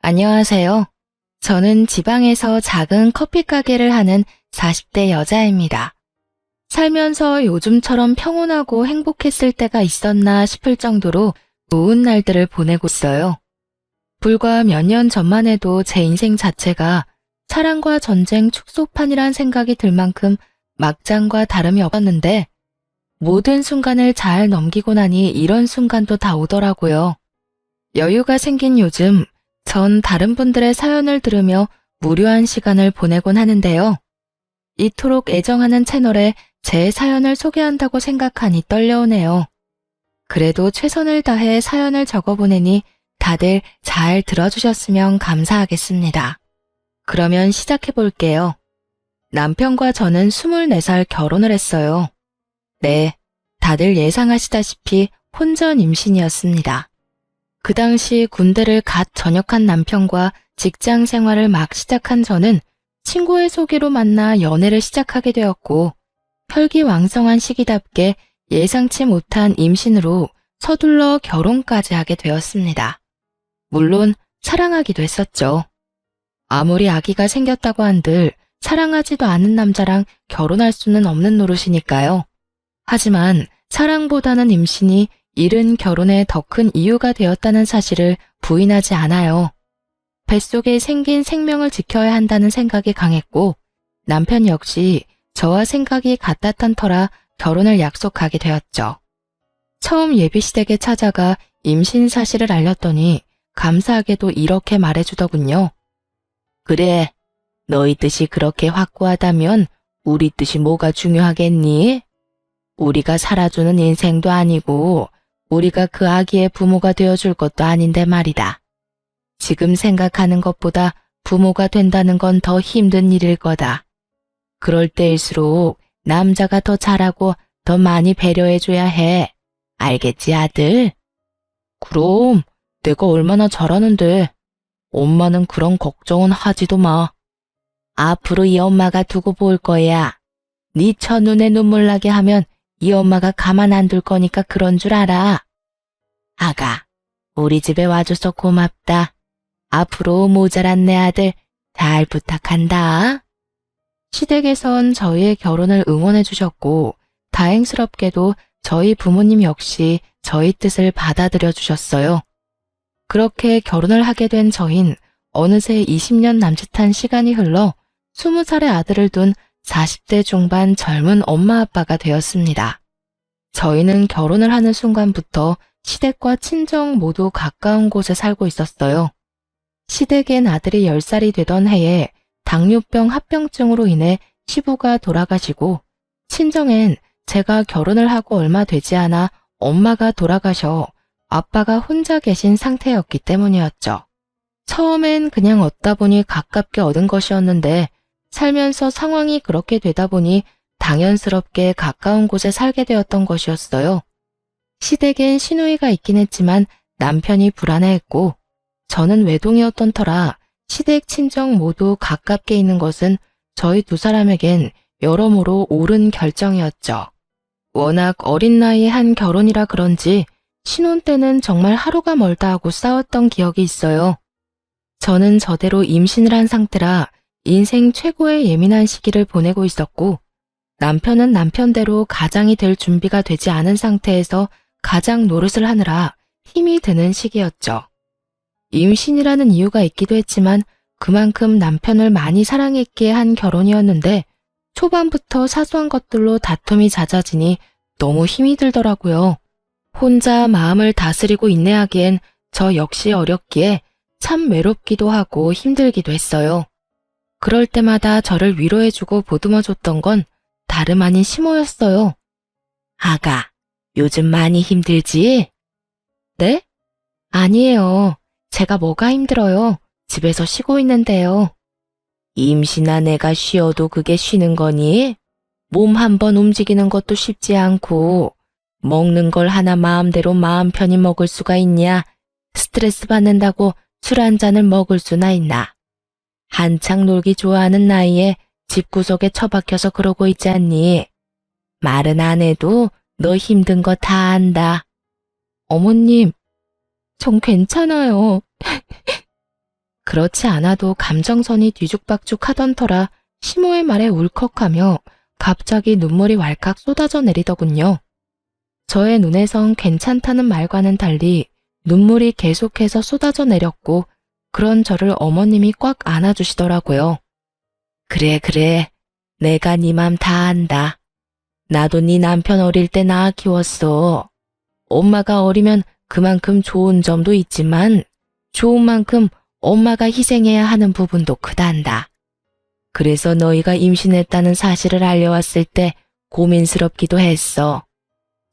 안녕하세요. 저는 지방에서 작은 커피 가게를 하는 40대 여자입니다. 살면서 요즘처럼 평온하고 행복했을 때가 있었나 싶을 정도로 좋은 날들을 보내고 있어요. 불과 몇 년 전만 해도 제 인생 자체가 사랑과 전쟁 축소판이란 생각이 들 만큼 막장과 다름이 없었는데 모든 순간을 잘 넘기고 나니 이런 순간도 다 오더라고요. 여유가 생긴 요즘 전 다른 분들의 사연을 들으며 무료한 시간을 보내곤 하는데요. 이토록 애정하는 채널에 제 사연을 소개한다고 생각하니 떨려오네요. 그래도 최선을 다해 사연을 적어보내니 다들 잘 들어주셨으면 감사하겠습니다. 그러면 시작해볼게요. 남편과 저는 24살 결혼을 했어요. 네, 다들 예상하시다시피 혼전 임신이었습니다. 그 당시 군대를 갓 전역한 남편과 직장 생활을 막 시작한 저는 친구의 소개로 만나 연애를 시작하게 되었고 혈기왕성한 시기답게 예상치 못한 임신으로 서둘러 결혼까지 하게 되었습니다. 물론 사랑하기도 했었죠. 아무리 아기가 생겼다고 한들 사랑하지도 않은 남자랑 결혼할 수는 없는 노릇이니까요. 하지만 사랑보다는 임신이 이른 결혼에 더 큰 이유가 되었다는 사실을 부인하지 않아요. 뱃속에 생긴 생명을 지켜야 한다는 생각이 강했고 남편 역시 저와 생각이 같았던 터라 결혼을 약속하게 되었죠. 처음 예비시댁에 찾아가 임신 사실을 알렸더니 감사하게도 이렇게 말해주더군요. 그래, 너희 뜻이 그렇게 확고하다면 우리 뜻이 뭐가 중요하겠니? 우리가 살아주는 인생도 아니고 우리가 그 아기의 부모가 되어줄 것도 아닌데 말이다. 지금 생각하는 것보다 부모가 된다는 건 더 힘든 일일 거다. 그럴 때일수록 남자가 더 잘하고 더 많이 배려해줘야 해. 알겠지, 아들? 그럼 내가 얼마나 잘하는데. 엄마는 그런 걱정은 하지도 마. 앞으로 이 엄마가 두고 볼 거야. 네 첫눈에 눈물 나게 하면 이 엄마가 가만 안 둘 거니까 그런 줄 알아. 아가, 우리 집에 와줘서 고맙다. 앞으로 모자란 내 아들 잘 부탁한다. 시댁에선 저희의 결혼을 응원해 주셨고 다행스럽게도 저희 부모님 역시 저희 뜻을 받아들여 주셨어요. 그렇게 결혼을 하게 된 저흰 어느새 20년 남짓한 시간이 흘러 20살의 아들을 둔 40대 중반 젊은 엄마 아빠가 되었습니다. 저희는 결혼을 하는 순간부터 시댁과 친정 모두 가까운 곳에 살고 있었어요. 시댁엔 아들이 10살이 되던 해에 당뇨병 합병증으로 인해 시부가 돌아가시고 친정엔 제가 결혼을 하고 얼마 되지 않아 엄마가 돌아가셔 아빠가 혼자 계신 상태였기 때문이었죠. 처음엔 그냥 얻다 보니 가깝게 얻은 것이었는데 살면서 상황이 그렇게 되다 보니 당연스럽게 가까운 곳에 살게 되었던 것이었어요. 시댁엔 시누이가 있긴 했지만 남편이 불안해했고 저는 외동이었던 터라 시댁 친정 모두 가깝게 있는 것은 저희 두 사람에겐 여러모로 옳은 결정이었죠. 워낙 어린 나이에 한 결혼이라 그런지 신혼 때는 정말 하루가 멀다 하고 싸웠던 기억이 있어요. 저는 저대로 임신을 한 상태라 인생 최고의 예민한 시기를 보내고 있었고 남편은 남편대로 가장이 될 준비가 되지 않은 상태에서 가장 노릇을 하느라 힘이 드는 시기였죠. 임신이라는 이유가 있기도 했지만 그만큼 남편을 많이 사랑했기에 한 결혼이었는데 초반부터 사소한 것들로 다툼이 잦아지니 너무 힘이 들더라고요. 혼자 마음을 다스리고 인내하기엔 저 역시 어렸기에 참 외롭기도 하고 힘들기도 했어요. 그럴 때마다 저를 위로해주고 보듬어줬던 건 다름 아닌 시모였어요. 아가, 요즘 많이 힘들지? 네? 아니에요. 제가 뭐가 힘들어요. 집에서 쉬고 있는데요. 임신한 애가 쉬어도 그게 쉬는 거니? 몸 한번 움직이는 것도 쉽지 않고 먹는 걸 하나 마음대로 마음 편히 먹을 수가 있냐? 스트레스 받는다고 술 한 잔을 먹을 수나 있나? 한창 놀기 좋아하는 나이에 집구석에 처박혀서 그러고 있지 않니? 말은 안 해도 너 힘든 거 다 안다. 어머님, 전 괜찮아요. 그렇지 않아도 감정선이 뒤죽박죽 하던 터라 시모의 말에 울컥하며 갑자기 눈물이 왈칵 쏟아져 내리더군요. 저의 눈에선 괜찮다는 말과는 달리 눈물이 계속해서 쏟아져 내렸고 그런 저를 어머님이 꽉 안아주시더라고요. 그래 그래, 내가 네 맘 다 안다. 나도 네 남편 어릴 때 낳아 키웠어. 엄마가 어리면 그만큼 좋은 점도 있지만 좋은 만큼 엄마가 희생해야 하는 부분도 크단다. 그래서 너희가 임신했다는 사실을 알려왔을 때 고민스럽기도 했어.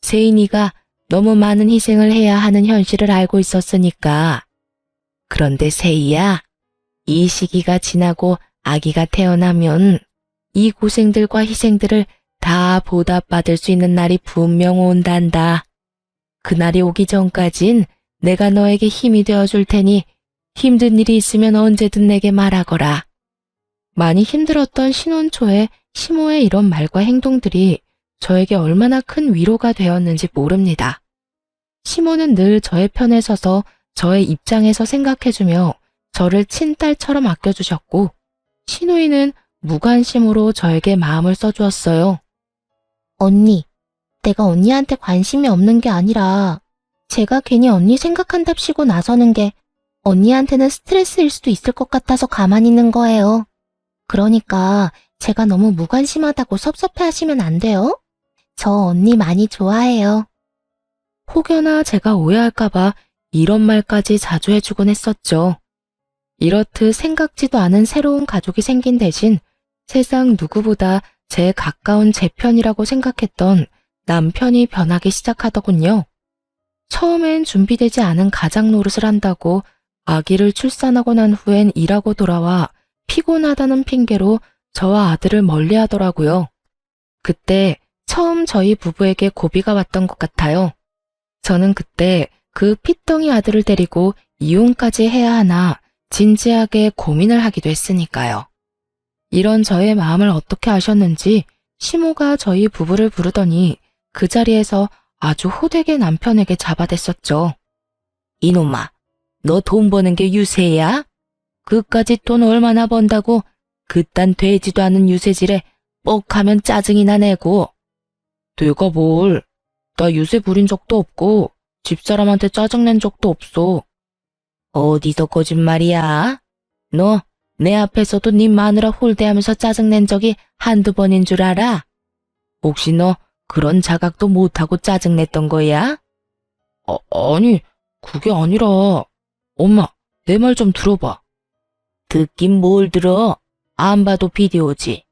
세인이가 너무 많은 희생을 해야 하는 현실을 알고 있었으니까. 그런데 세이야, 이 시기가 지나고 아기가 태어나면 이 고생들과 희생들을 다 보답받을 수 있는 날이 분명 온단다. 그날이 오기 전까진 내가 너에게 힘이 되어줄 테니 힘든 일이 있으면 언제든 내게 말하거라. 많이 힘들었던 신혼 초에 시모의 이런 말과 행동들이 저에게 얼마나 큰 위로가 되었는지 모릅니다. 시모는 늘 저의 편에 서서 저의 입장에서 생각해주며 저를 친딸처럼 아껴주셨고 시누이는 무관심으로 저에게 마음을 써주었어요. 언니, 내가 언니한테 관심이 없는 게 아니라 제가 괜히 언니 생각한답시고 나서는 게 언니한테는 스트레스일 수도 있을 것 같아서 가만히 있는 거예요. 그러니까 제가 너무 무관심하다고 섭섭해하시면 안 돼요? 저 언니 많이 좋아해요. 혹여나 제가 오해할까봐 이런 말까지 자주 해주곤 했었죠. 이렇듯 생각지도 않은 새로운 가족이 생긴 대신 세상 누구보다 제 가까운 제 편이라고 생각했던 남편이 변하기 시작하더군요. 처음엔 준비되지 않은 가장 노릇을 한다고 아기를 출산하고 난 후엔 일하고 돌아와 피곤하다는 핑계로 저와 아들을 멀리 하더라고요. 그때 처음 저희 부부에게 고비가 왔던 것 같아요. 저는 그때 그 핏덩이 아들을 데리고 이혼까지 해야 하나 진지하게 고민을 하기도 했으니까요. 이런 저의 마음을 어떻게 아셨는지 시모가 저희 부부를 부르더니 그 자리에서 아주 호되게 남편에게 잡아댔었죠. 이놈아, 너 돈 버는 게 유세야? 그까짓 돈 얼마나 번다고 그딴 되지도 않은 유세질에 뻑하면 짜증이나 내고. 내가 뭘, 나 유세 부린 적도 없고 집사람한테 짜증낸 적도 없어. 어디서 거짓말이야? 너 내 앞에서도 네 마누라 홀대하면서 짜증낸 적이 한두 번인 줄 알아? 혹시 너 그런 자각도 못하고 짜증냈던 거야? 아니, 그게 아니라. 엄마, 내 말 좀 들어봐. 듣긴 뭘 들어? 안 봐도 비디오지.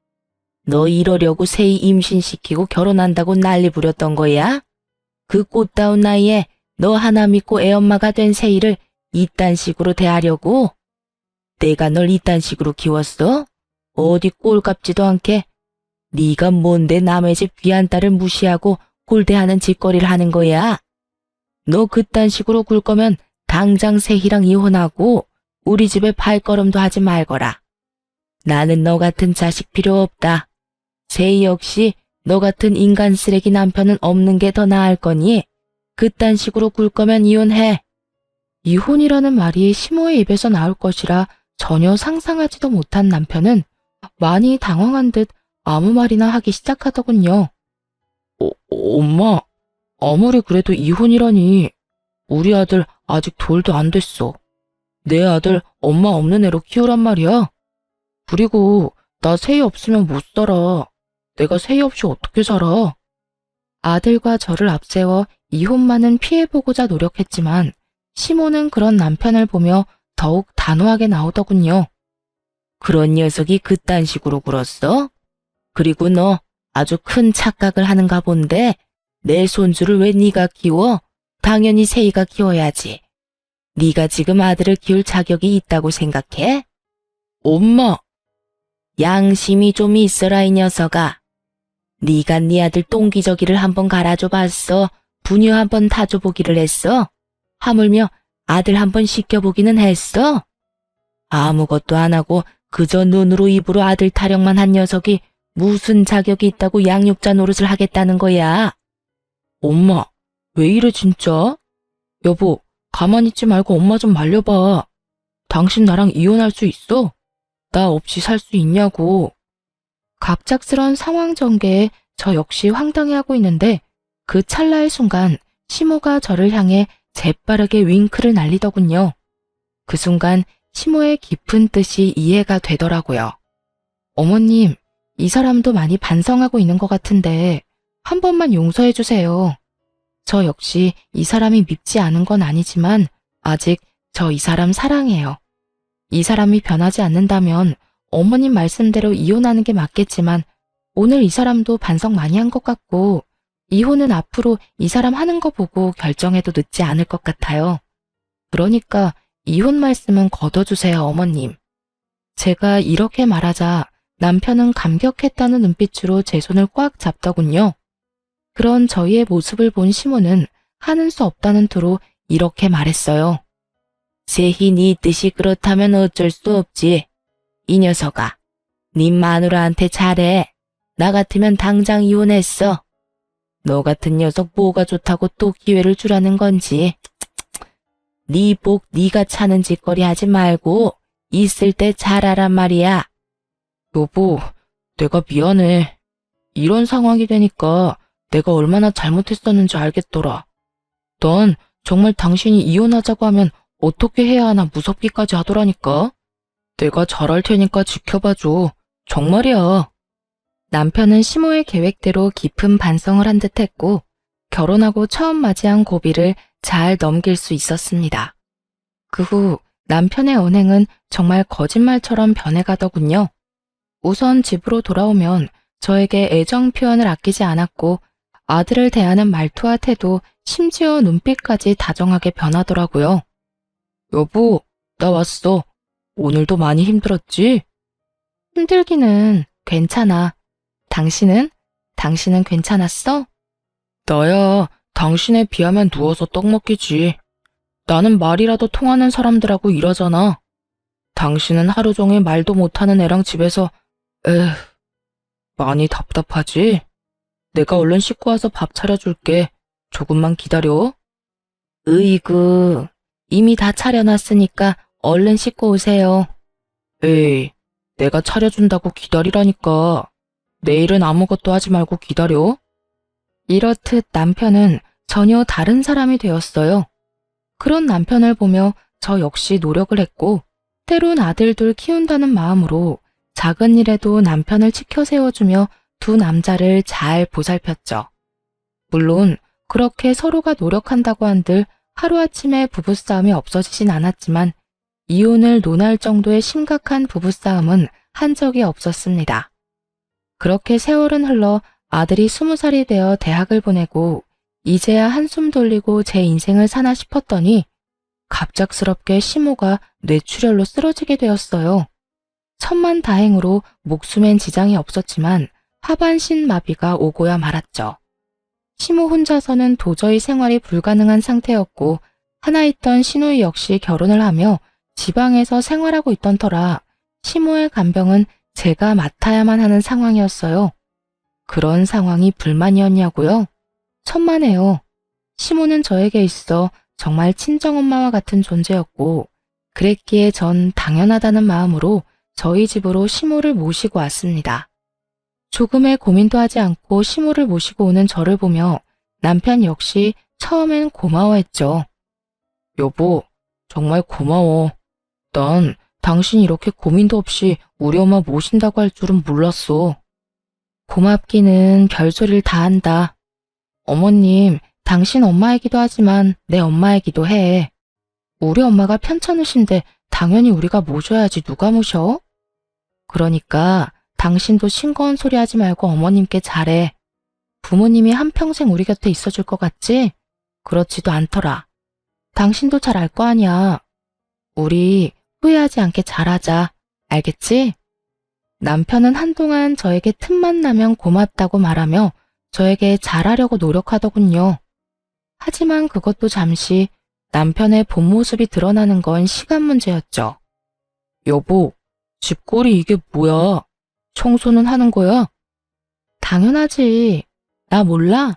너 이러려고 세이 임신시키고 결혼한다고 난리 부렸던 거야? 그 꽃다운 나이에 너 하나 믿고 애엄마가 된 세이를 이딴 식으로 대하려고? 내가 널 이딴 식으로 키웠어? 어디 꼴값지도 않게? 네가 뭔데 남의 집 귀한 딸을 무시하고 홀대하는 짓거리를 하는 거야? 너 그딴 식으로 굴 거면 당장 세희랑 이혼하고 우리 집에 발걸음도 하지 말거라. 나는 너 같은 자식 필요 없다. 세희 역시 너 같은 인간 쓰레기 남편은 없는 게 더 나을 거니 그딴 식으로 굴 거면 이혼해. 이혼이라는 말이 시모의 입에서 나올 것이라 전혀 상상하지도 못한 남편은 많이 당황한 듯 아무 말이나 하기 시작하더군요. 엄마, 아무리 그래도 이혼이라니. 우리 아들 아직 돌도 안 됐어. 내 아들 엄마 없는 애로 키우란 말이야. 그리고 나 세희 없으면 못 살아. 내가 세희 없이 어떻게 살아? 아들과 저를 앞세워 이혼만은 피해보고자 노력했지만 시모는 그런 남편을 보며 더욱 단호하게 나오더군요. 그런 녀석이 그딴 식으로 굴었어? 그리고 너 아주 큰 착각을 하는가 본데 내 손주를 왜 네가 키워? 당연히 세희가 키워야지. 네가 지금 아들을 키울 자격이 있다고 생각해? 엄마! 양심이 좀 있어라 이 녀석아. 네가 네 아들 똥기저귀를 한번 갈아줘 봤어? 분유 한번 타줘 보기를 했어? 하물며 아들 한번 시켜보기는 했어? 아무것도 안 하고 그저 눈으로 입으로 아들 타령만 한 녀석이 무슨 자격이 있다고 양육자 노릇을 하겠다는 거야? 엄마, 왜 이래 진짜? 여보, 가만히 있지 말고 엄마 좀 말려봐. 당신 나랑 이혼할 수 있어? 나 없이 살 수 있냐고. 갑작스런 상황 전개에 저 역시 황당해하고 있는데 그 찰나의 순간 시모가 저를 향해 재빠르게 윙크를 날리더군요. 그 순간 시모의 깊은 뜻이 이해가 되더라고요. 어머님, 이 사람도 많이 반성하고 있는 것 같은데 한 번만 용서해 주세요. 저 역시 이 사람이 밉지 않은 건 아니지만 아직 저 이 사람 사랑해요. 이 사람이 변하지 않는다면 어머님 말씀대로 이혼하는 게 맞겠지만 오늘 이 사람도 반성 많이 한 것 같고 이혼은 앞으로 이 사람 하는 거 보고 결정해도 늦지 않을 것 같아요. 그러니까 이혼 말씀은 거둬주세요, 어머님. 제가 이렇게 말하자 남편은 감격했다는 눈빛으로 제 손을 꽉 잡더군요. 그런 저희의 모습을 본 시모는 하는 수 없다는 투로 이렇게 말했어요. 세희 네 뜻이 그렇다면 어쩔 수 없지. 이 녀석아, 네 마누라한테 잘해. 나 같으면 당장 이혼했어. 너 같은 녀석 뭐가 좋다고 또 기회를 주라는 건지. 네 복 네가 차는 짓거리 하지 말고 있을 때 잘하란 말이야. 여보, 내가 미안해. 이런 상황이 되니까 내가 얼마나 잘못했었는지 알겠더라. 넌 정말 당신이 이혼하자고 하면 어떻게 해야 하나 무섭기까지 하더라니까. 내가 잘할 테니까 지켜봐줘. 정말이야. 남편은 시모의 계획대로 깊은 반성을 한 듯 했고 결혼하고 처음 맞이한 고비를 잘 넘길 수 있었습니다. 그 후 남편의 언행은 정말 거짓말처럼 변해가더군요. 우선 집으로 돌아오면 저에게 애정 표현을 아끼지 않았고 아들을 대하는 말투와 태도, 심지어 눈빛까지 다정하게 변하더라고요. 여보, 나 왔어. 오늘도 많이 힘들었지? 힘들기는 괜찮아. 당신은? 당신은 괜찮았어? 나야 당신에 비하면 누워서 떡 먹기지. 나는 말이라도 통하는 사람들하고 일하잖아. 당신은 하루 종일 말도 못하는 애랑 집에서 에휴, 많이 답답하지? 내가 얼른 씻고 와서 밥 차려줄게. 조금만 기다려. 으이구, 이미 다 차려놨으니까 얼른 씻고 오세요. 에이, 내가 차려준다고 기다리라니까. 내일은 아무것도 하지 말고 기다려. 이렇듯 남편은 전혀 다른 사람이 되었어요. 그런 남편을 보며 저 역시 노력을 했고 때론 아들 둘 키운다는 마음으로 작은 일에도 남편을 지켜 세워주며 두 남자를 잘 보살폈죠. 물론 그렇게 서로가 노력한다고 한들 하루아침에 부부싸움이 없어지진 않았지만 이혼을 논할 정도의 심각한 부부싸움은 한 적이 없었습니다. 그렇게 세월은 흘러 아들이 20살이 되어 대학을 보내고 이제야 한숨 돌리고 제 인생을 사나 싶었더니 갑작스럽게 시모가 뇌출혈로 쓰러지게 되었어요. 천만다행으로 목숨엔 지장이 없었지만 하반신 마비가 오고야 말았죠. 시모 혼자서는 도저히 생활이 불가능한 상태였고 하나 있던 시누이 역시 결혼을 하며 지방에서 생활하고 있던 터라 시모의 간병은 제가 맡아야만 하는 상황이었어요. 그런 상황이 불만이었냐고요? 천만에요. 시모는 저에게 있어 정말 친정엄마와 같은 존재였고 그랬기에 전 당연하다는 마음으로 저희 집으로 시모를 모시고 왔습니다. 조금의 고민도 하지 않고 시모를 모시고 오는 저를 보며 남편 역시 처음엔 고마워했죠. 여보, 정말 고마워. 난 당신이 이렇게 고민도 없이 우리 엄마 모신다고 할 줄은 몰랐어. 고맙기는 별소리를 다 한다. 어머님, 당신 엄마이기도 하지만 내 엄마이기도 해. 우리 엄마가 편찮으신데 당연히 우리가 모셔야지 누가 모셔? 그러니까 당신도 싱거운 소리 하지 말고 어머님께 잘해. 부모님이 한평생 우리 곁에 있어줄 것 같지? 그렇지도 않더라. 당신도 잘 알 거 아니야. 우리 후회하지 않게 잘하자. 알겠지? 남편은 한동안 저에게 틈만 나면 고맙다고 말하며 저에게 잘하려고 노력하더군요. 하지만 그것도 잠시 남편의 본 모습이 드러나는 건 시간 문제였죠. 여보, 집골이 이게 뭐야? 청소는 하는 거야? 당연하지. 나 몰라?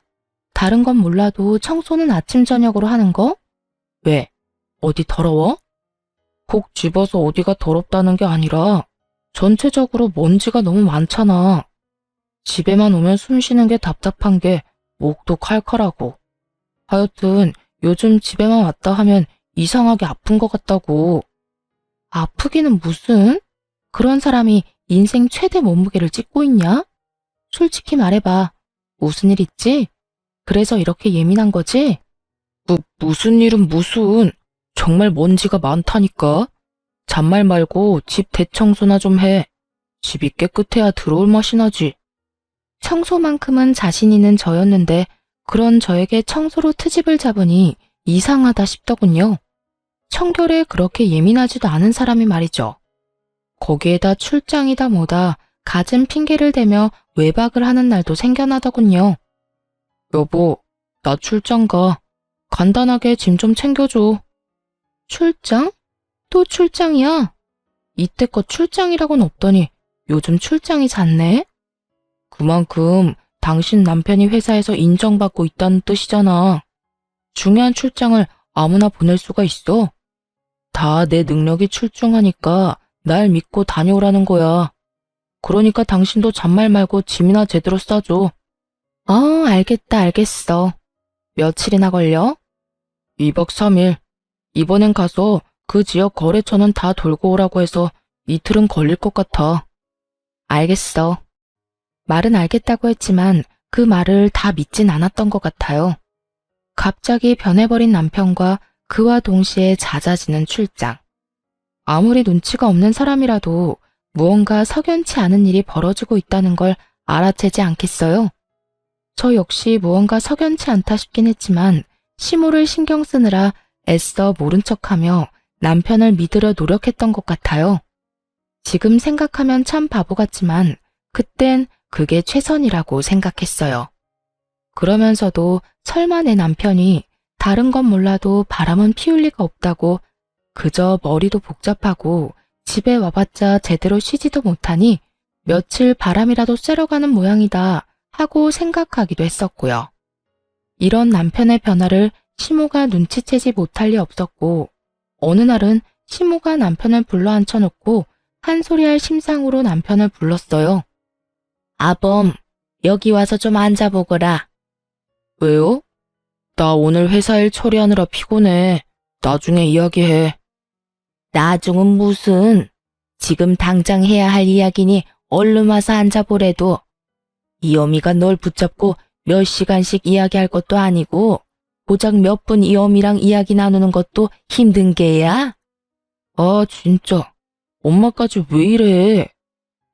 다른 건 몰라도 청소는 아침 저녁으로 하는 거? 왜? 어디 더러워? 콕 집어서 어디가 더럽다는 게 아니라 전체적으로 먼지가 너무 많잖아. 집에만 오면 숨 쉬는 게 답답한 게 목도 칼칼하고. 하여튼 요즘 집에만 왔다 하면 이상하게 아픈 것 같다고. 아프기는 무슨? 그런 사람이 인생 최대 몸무게를 찢고 있냐? 솔직히 말해봐. 무슨 일 있지? 그래서 이렇게 예민한 거지? 무슨 일은 무슨. 정말 먼지가 많다니까. 잔말 말고 집 대청소나 좀 해. 집이 깨끗해야 들어올 맛이 나지. 청소만큼은 자신 있는 저였는데 그런 저에게 청소로 트집을 잡으니 이상하다 싶더군요. 청결에 그렇게 예민하지도 않은 사람이 말이죠. 거기에다 출장이다 뭐다 갖은 핑계를 대며 외박을 하는 날도 생겨나더군요. 여보, 나 출장 가. 간단하게 짐 좀 챙겨줘. 출장? 또 출장이야? 이때껏 출장이라고는 없더니 요즘 출장이 잦네? 그만큼 당신 남편이 회사에서 인정받고 있다는 뜻이잖아. 중요한 출장을 아무나 보낼 수가 있어? 다 내 능력이 출중하니까 날 믿고 다녀오라는 거야. 그러니까 당신도 잔말 말고 짐이나 제대로 싸줘. 알겠다, 알겠어. 며칠이나 걸려? 2박 3일. 이번엔 가서 그 지역 거래처는 다 돌고 오라고 해서 이틀은 걸릴 것 같아. 알겠어. 말은 알겠다고 했지만 그 말을 다 믿진 않았던 것 같아요. 갑자기 변해버린 남편과 그와 동시에 잦아지는 출장. 아무리 눈치가 없는 사람이라도 무언가 석연치 않은 일이 벌어지고 있다는 걸 알아채지 않겠어요? 저 역시 무언가 석연치 않다 싶긴 했지만 시모를 신경 쓰느라 애써 모른 척하며 남편을 믿으려 노력했던 것 같아요. 지금 생각하면 참 바보 같지만 그땐 그게 최선이라고 생각했어요. 그러면서도 설마 내 남편이 다른 건 몰라도 바람은 피울 리가 없다고 그저 머리도 복잡하고 집에 와봤자 제대로 쉬지도 못하니 며칠 바람이라도 쐬러 가는 모양이다 하고 생각하기도 했었고요. 이런 남편의 변화를 시모가 눈치채지 못할 리 없었고 어느 날은 시모가 남편을 불러 앉혀놓고 한 소리할 심상으로 남편을 불렀어요. 아범, 여기 와서 좀 앉아보거라. 왜요? 나 오늘 회사 일 처리하느라 피곤해. 나중에 이야기해. 나중은 무슨? 지금 당장 해야 할 이야기니 얼른 와서 앉아보래도. 이 어미가 널 붙잡고 몇 시간씩 이야기할 것도 아니고 고작 몇 분 이 어미랑 이야기 나누는 것도 힘든 게야? 아, 진짜. 엄마까지 왜 이래?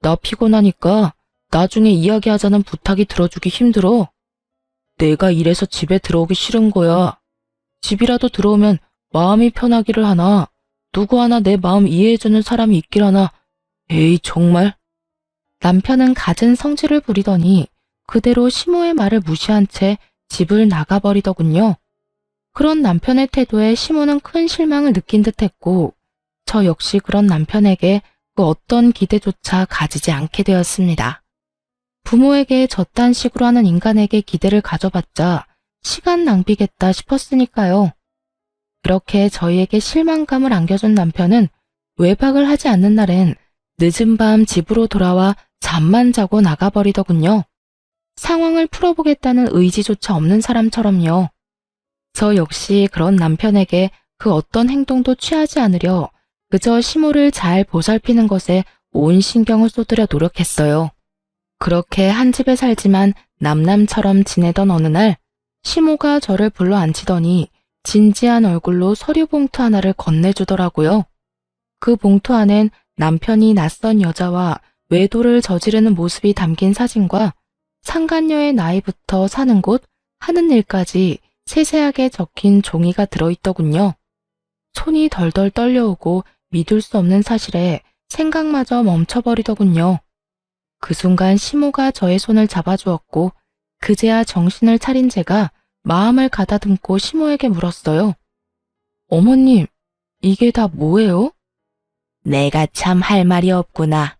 나 피곤하니까 나중에 이야기하자는 부탁이 들어주기 힘들어. 내가 이래서 집에 들어오기 싫은 거야. 집이라도 들어오면 마음이 편하기를 하나, 누구 하나 내 마음 이해해주는 사람이 있길 하나. 에이, 정말. 남편은 갖은 성질을 부리더니 그대로 시모의 말을 무시한 채 집을 나가버리더군요. 그런 남편의 태도에 시모는 큰 실망을 느낀 듯했고 저 역시 그런 남편에게 그 어떤 기대조차 가지지 않게 되었습니다. 부모에게 저딴 식으로 하는 인간에게 기대를 가져봤자 시간 낭비겠다 싶었으니까요. 그렇게 저희에게 실망감을 안겨준 남편은 외박을 하지 않는 날엔 늦은 밤 집으로 돌아와 잠만 자고 나가버리더군요. 상황을 풀어보겠다는 의지조차 없는 사람처럼요. 저 역시 그런 남편에게 그 어떤 행동도 취하지 않으려 그저 시모를 잘 보살피는 것에 온 신경을 쏟으려 노력했어요. 그렇게 한 집에 살지만 남남처럼 지내던 어느 날 시모가 저를 불러 앉히더니 진지한 얼굴로 서류 봉투 하나를 건네주더라고요. 그 봉투 안엔 남편이 낯선 여자와 외도를 저지르는 모습이 담긴 사진과 상간녀의 나이부터 사는 곳, 하는 일까지 세세하게 적힌 종이가 들어있더군요. 손이 덜덜 떨려오고 믿을 수 없는 사실에 생각마저 멈춰버리더군요. 그 순간 시모가 저의 손을 잡아주었고 그제야 정신을 차린 제가 마음을 가다듬고 시모에게 물었어요. 어머님, 이게 다 뭐예요? 내가 참 할 말이 없구나.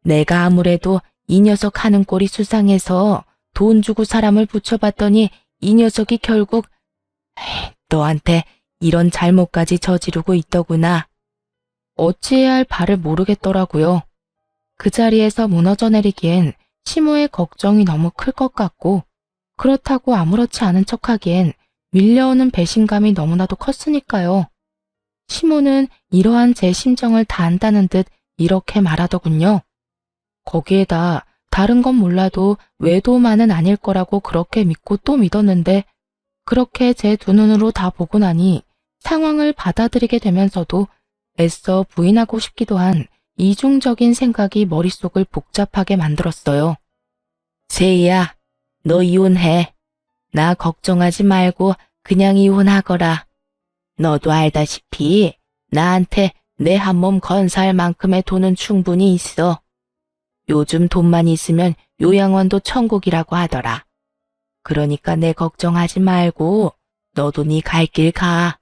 내가 아무래도 이 녀석 하는 꼴이 수상해서 돈 주고 사람을 붙여봤더니 이 녀석이 결국 너한테 이런 잘못까지 저지르고 있더구나. 어찌해야 할 바를 모르겠더라고요. 그 자리에서 무너져 내리기엔 시모의 걱정이 너무 클 것 같고, 그렇다고 아무렇지 않은 척하기엔 밀려오는 배신감이 너무나도 컸으니까요. 시모는 이러한 제 심정을 다 안다는 듯 이렇게 말하더군요. 거기에다 다른 건 몰라도 외도만은 아닐 거라고 그렇게 믿고 또 믿었는데, 그렇게 제 두 눈으로 다 보고 나니 상황을 받아들이게 되면서도 애써 부인하고 싶기도 한 이중적인 생각이 머릿속을 복잡하게 만들었어요. 세희야, 너 이혼해. 나 걱정하지 말고 그냥 이혼하거라. 너도 알다시피 나한테 내 한 몸 건사할 만큼의 돈은 충분히 있어. 요즘 돈만 있으면 요양원도 천국이라고 하더라. 그러니까 내 걱정하지 말고 너도 네 갈 길 가.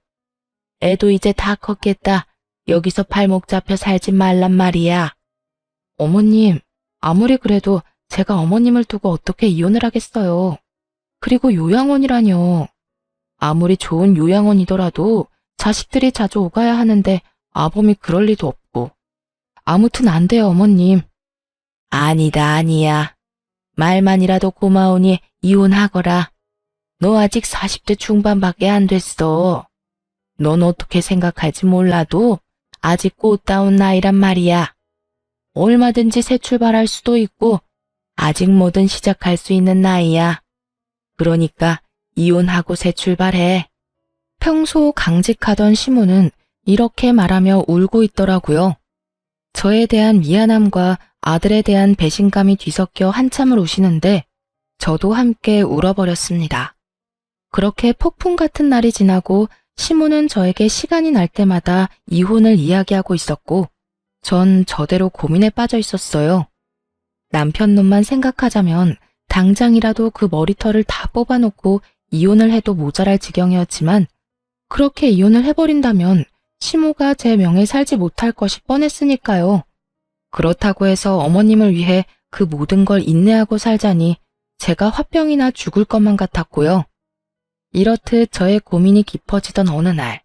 애도 이제 다 컸겠다. 여기서 발목 잡혀 살지 말란 말이야. 어머님, 아무리 그래도 제가 어머님을 두고 어떻게 이혼을 하겠어요. 그리고 요양원이라뇨. 아무리 좋은 요양원이더라도 자식들이 자주 오가야 하는데 아범이 그럴 리도 없고. 아무튼 안 돼요, 어머님. 아니다, 아니야. 말만이라도 고마우니 이혼하거라. 너 아직 40대 중반밖에 안 됐어. 넌 어떻게 생각할지 몰라도 아직 꽃다운 나이란 말이야. 얼마든지 새 출발할 수도 있고 아직 뭐든 시작할 수 있는 나이야. 그러니까 이혼하고 새 출발해. 평소 강직하던 시모는 이렇게 말하며 울고 있더라고요. 저에 대한 미안함과 아들에 대한 배신감이 뒤섞여 한참을 우시는데 저도 함께 울어버렸습니다. 그렇게 폭풍 같은 날이 지나고 시모는 저에게 시간이 날 때마다 이혼을 이야기하고 있었고 전 저대로 고민에 빠져 있었어요. 남편 놈만 생각하자면 당장이라도 그 머리털을 다 뽑아놓고 이혼을 해도 모자랄 지경이었지만 그렇게 이혼을 해버린다면 시모가 제 명에 살지 못할 것이 뻔했으니까요. 그렇다고 해서 어머님을 위해 그 모든 걸 인내하고 살자니 제가 화병이나 죽을 것만 같았고요. 이렇듯 저의 고민이 깊어지던 어느 날,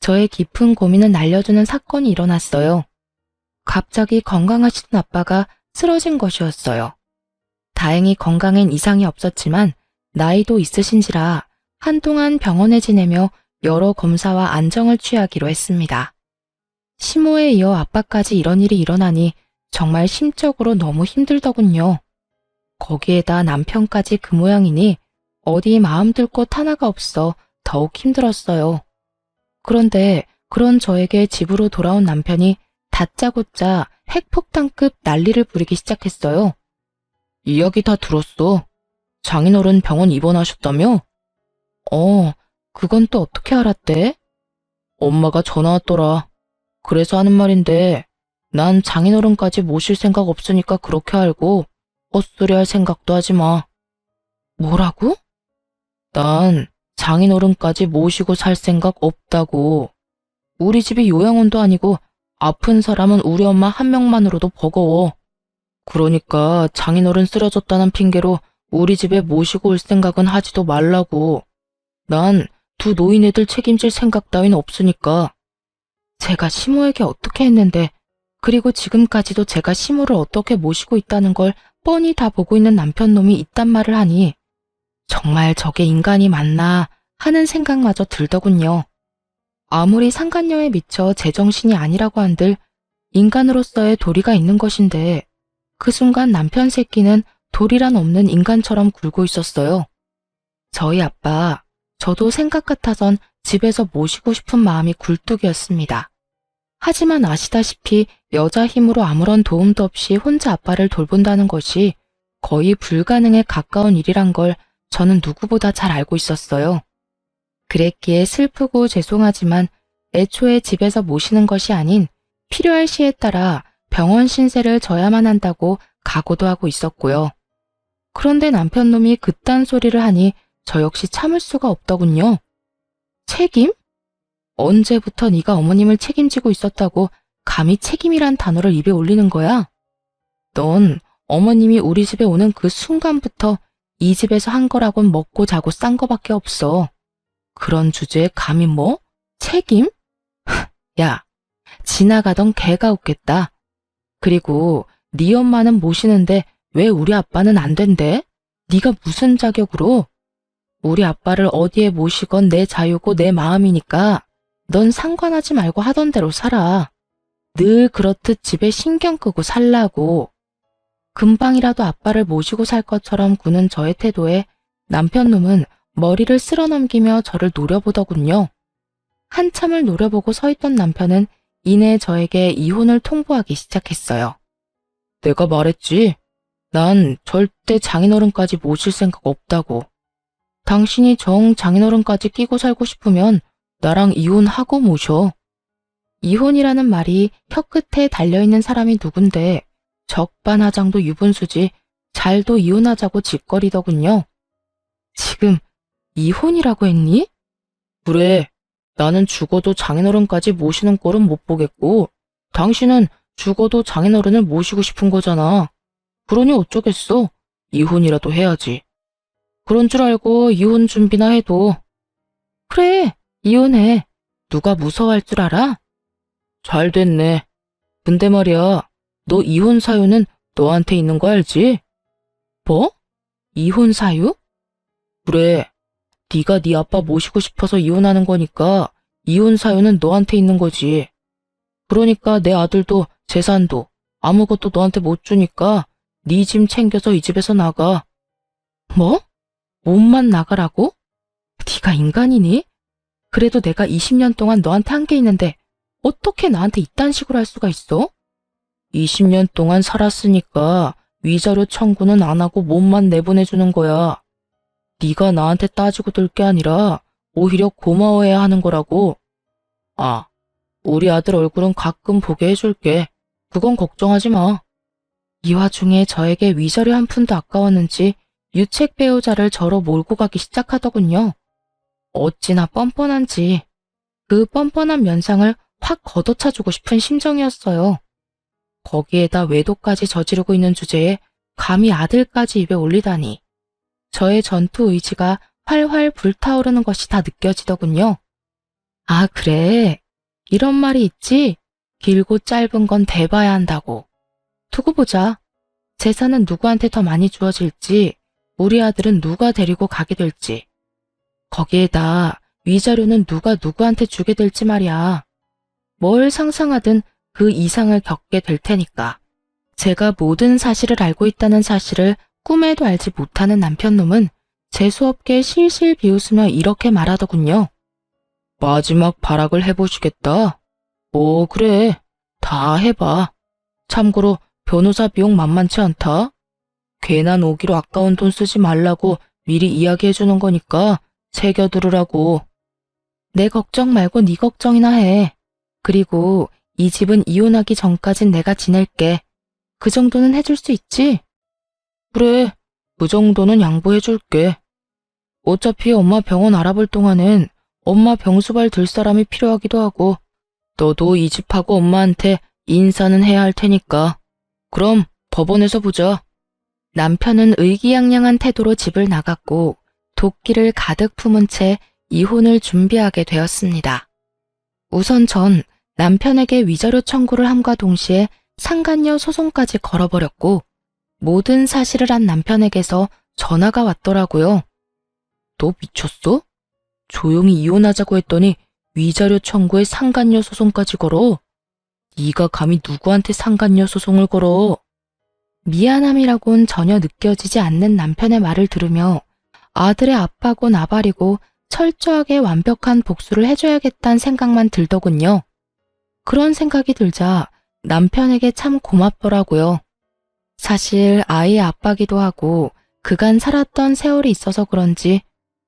저의 깊은 고민을 날려주는 사건이 일어났어요. 갑자기 건강하시던 아빠가 쓰러진 것이었어요. 다행히 건강엔 이상이 없었지만 나이도 있으신지라 한동안 병원에 지내며 여러 검사와 안정을 취하기로 했습니다. 시모에 이어 아빠까지 이런 일이 일어나니 정말 심적으로 너무 힘들더군요. 거기에다 남편까지 그 모양이니 어디 마음 들 곳 하나가 없어 더욱 힘들었어요. 그런데 그런 저에게 집으로 돌아온 남편이 다짜고짜 핵폭탄급 난리를 부리기 시작했어요. 이야기 다 들었어. 장인어른 병원 입원하셨다며? 그건 또 어떻게 알았대? 엄마가 전화 왔더라. 그래서 하는 말인데 난 장인어른까지 모실 생각 없으니까 그렇게 알고 헛소리 할 생각도 하지 마. 뭐라고? 난 장인어른까지 모시고 살 생각 없다고. 우리 집이 요양원도 아니고 아픈 사람은 우리 엄마 한 명만으로도 버거워. 그러니까 장인어른 쓰러졌다는 핑계로 우리 집에 모시고 올 생각은 하지도 말라고. 난 두 노인애들 책임질 생각 따윈 없으니까. 제가 시모에게 어떻게 했는데, 그리고 지금까지도 제가 시모를 어떻게 모시고 있다는 걸 뻔히 다 보고 있는 남편놈이 있단 말을 하니 정말 저게 인간이 맞나 하는 생각마저 들더군요. 아무리 상간녀에 미쳐 제정신이 아니라고 한들 인간으로서의 도리가 있는 것인데 그 순간 남편 새끼는 도리란 없는 인간처럼 굴고 있었어요. 저희 아빠, 저도 생각 같아선 집에서 모시고 싶은 마음이 굴뚝이었습니다. 하지만 아시다시피 여자 힘으로 아무런 도움도 없이 혼자 아빠를 돌본다는 것이 거의 불가능에 가까운 일이란 걸 저는 누구보다 잘 알고 있었어요. 그랬기에 슬프고 죄송하지만 애초에 집에서 모시는 것이 아닌 필요할 시에 따라 병원 신세를 져야만 한다고 각오도 하고 있었고요. 그런데 남편놈이 그딴 소리를 하니 저 역시 참을 수가 없더군요. 책임? 언제부터 네가 어머님을 책임지고 있었다고 감히 책임이란 단어를 입에 올리는 거야? 넌 어머님이 우리 집에 오는 그 순간부터 이 집에서 한 거라곤 먹고 자고 싼 거밖에 없어. 그런 주제에 감히 뭐? 책임? 야, 지나가던 개가 웃겠다. 그리고 네 엄마는 모시는데 왜 우리 아빠는 안 된대? 네가 무슨 자격으로? 우리 아빠를 어디에 모시건 내 자유고 내 마음이니까 넌 상관하지 말고 하던 대로 살아. 늘 그렇듯 집에 신경 끄고 살라고. 금방이라도 아빠를 모시고 살 것처럼 구는 저의 태도에 남편 놈은 머리를 쓸어넘기며 저를 노려보더군요. 한참을 노려보고 서 있던 남편은 이내 저에게 이혼을 통보하기 시작했어요. 내가 말했지. 난 절대 장인어른까지 모실 생각 없다고. 당신이 정 장인어른까지 끼고 살고 싶으면 나랑 이혼하고 모셔. 이혼이라는 말이 혀끝에 달려있는 사람이 누군데 적반하장도 유분수지 잘도 이혼하자고 짓거리더군요. 지금 이혼이라고 했니? 그래. 나는 죽어도 장인어른까지 모시는 꼴은 못 보겠고 당신은 죽어도 장인어른을 모시고 싶은 거잖아. 그러니 어쩌겠어. 이혼이라도 해야지. 그런 줄 알고 이혼 준비나 해도. 그래, 이혼해. 누가 무서워할 줄 알아? 잘 됐네. 근데 말이야, 너 이혼 사유는 너한테 있는 거 알지? 뭐? 이혼 사유? 그래, 네가 네 아빠 모시고 싶어서 이혼하는 거니까 이혼 사유는 너한테 있는 거지. 그러니까 내 아들도 재산도 아무것도 너한테 못 주니까 네 짐 챙겨서 이 집에서 나가. 뭐? 몸만 나가라고? 네가 인간이니? 그래도 내가 20년 동안 너한테 한 게 있는데 어떻게 나한테 이딴 식으로 할 수가 있어? 20년 동안 살았으니까 위자료 청구는 안 하고 몸만 내보내주는 거야. 네가 나한테 따지고 들 게 아니라 오히려 고마워해야 하는 거라고. 아, 우리 아들 얼굴은 가끔 보게 해줄게. 그건 걱정하지 마. 이 와중에 저에게 위자료 한 푼도 아까웠는지 유책 배우자를 저로 몰고 가기 시작하더군요. 어찌나 뻔뻔한지 그 뻔뻔한 면상을 확 걷어차주고 싶은 심정이었어요. 거기에다 외도까지 저지르고 있는 주제에 감히 아들까지 입에 올리다니. 저의 전투 의지가 활활 불타오르는 것이 다 느껴지더군요. 아, 그래. 이런 말이 있지. 길고 짧은 건 대봐야 한다고. 두고 보자. 재산은 누구한테 더 많이 주어질지, 우리 아들은 누가 데리고 가게 될지. 거기에다 위자료는 누가 누구한테 주게 될지 말이야. 뭘 상상하든 그 이상을 겪게 될 테니까. 제가 모든 사실을 알고 있다는 사실을 꿈에도 알지 못하는 남편놈은 재수없게 실실 비웃으며 이렇게 말하더군요. 마지막 발악을 해보시겠다. 그래. 다 해봐. 참고로 변호사 비용 만만치 않다. 괜한 오기로 아까운 돈 쓰지 말라고 미리 이야기해주는 거니까 새겨들으라고. 내 걱정 말고 네 걱정이나 해. 그리고 이 집은 이혼하기 전까진 내가 지낼게. 그 정도는 해줄 수 있지? 그래, 그 정도는 양보해줄게. 어차피 엄마 병원 알아볼 동안엔 엄마 병수발 들 사람이 필요하기도 하고 너도 이 집하고 엄마한테 인사는 해야 할 테니까. 그럼 법원에서 보자. 남편은 의기양양한 태도로 집을 나갔고 도끼를 가득 품은 채 이혼을 준비하게 되었습니다. 우선 전 남편에게 위자료 청구를 함과 동시에 상간녀 소송까지 걸어버렸고 모든 사실을 한 남편에게서 전화가 왔더라고요. 너 미쳤어? 조용히 이혼하자고 했더니 위자료 청구에 상간녀 소송까지 걸어? 네가 감히 누구한테 상간녀 소송을 걸어? 미안함이라곤 전혀 느껴지지 않는 남편의 말을 들으며 아들의 아빠고 나발이고 철저하게 완벽한 복수를 해줘야겠다는 생각만 들더군요. 그런 생각이 들자 남편에게 참 고맙더라고요. 사실 아이의 아빠기도 하고 그간 살았던 세월이 있어서 그런지